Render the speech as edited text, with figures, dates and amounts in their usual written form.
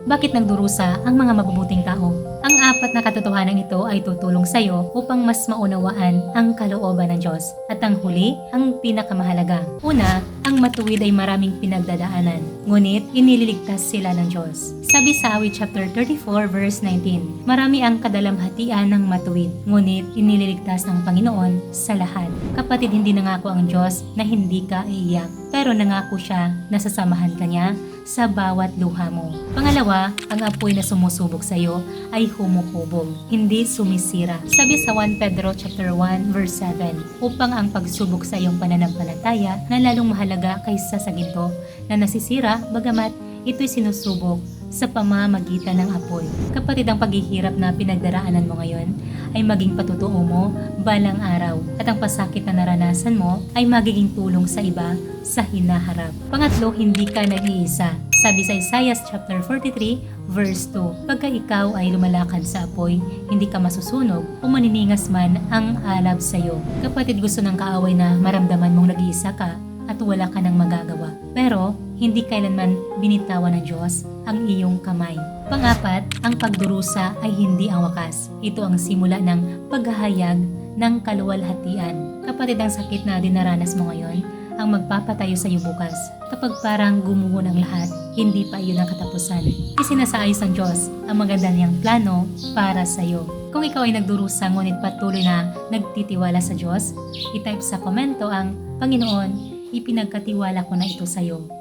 Bakit nagdurusa ang mga mabubuting tao? Ang apat na katotohanan ito ay tutulong sa iyo upang mas maunawaan ang kalooban ng Diyos. At ang huli, ang pinakamahalaga. Una, ang matuwid ay maraming pinagdadaanan, ngunit inililigtas sila ng Diyos. Sabi sa Awit chapter 34 verse 19, marami ang kadalamhatian ng matuwid, ngunit inililigtas ng Panginoon sa lahat. Kapatid, hindi nangako ang Diyos na hindi ka iiyak, pero nangako siya na sasamahan ka niya sa bawat luha mo. Pangalawa, ang apoy na sumusubok sa iyo ay humuhubog, hindi sumisira. Sabi sa 1 Pedro chapter 1 verse 7, upang ang pagsubok sa iyong pananampalataya na lalong mahalaga kaysa sa ginto na nasisira, bagamat ito'y sinusubok sa pamamagitan ng apoy. Kapatid, ang paghihirap na pinagdaraanan mo ngayon ay maging patutuo mo balang araw, at ang pasakit na naranasan mo ay magiging tulong sa iba sa hinaharap. Pangatlo, hindi ka nag-iisa. Sabi sa Isaiah chapter 43 verse 2, pagka ikaw ay lumalakad sa apoy, hindi ka masusunog o maniningas man ang alab sa iyo. Kapatid, gusto ng kaaway na maramdaman mong nag-iisa ka at wala ka nang magagawa. Pero, hindi kailanman binitawan ng Diyos ang iyong kamay. Pangapat, ang pagdurusa ay hindi ang wakas. Ito ang simula ng paghahayag ng kaluwalhatian. Kapatid, ang sakit na dinaranas mo ngayon, ang magpapatayo sa iyo bukas. Kapag parang gumuho ng lahat, hindi pa iyon ang katapusan. Isinasaayos ng Diyos ang maganda niyang plano para sa iyo. Kung ikaw ay nagdurusa ngunit patuloy na nagtitiwala sa Diyos, i-type sa komento ang Panginoon, ipinagkatiwala ko na ito sa iyo.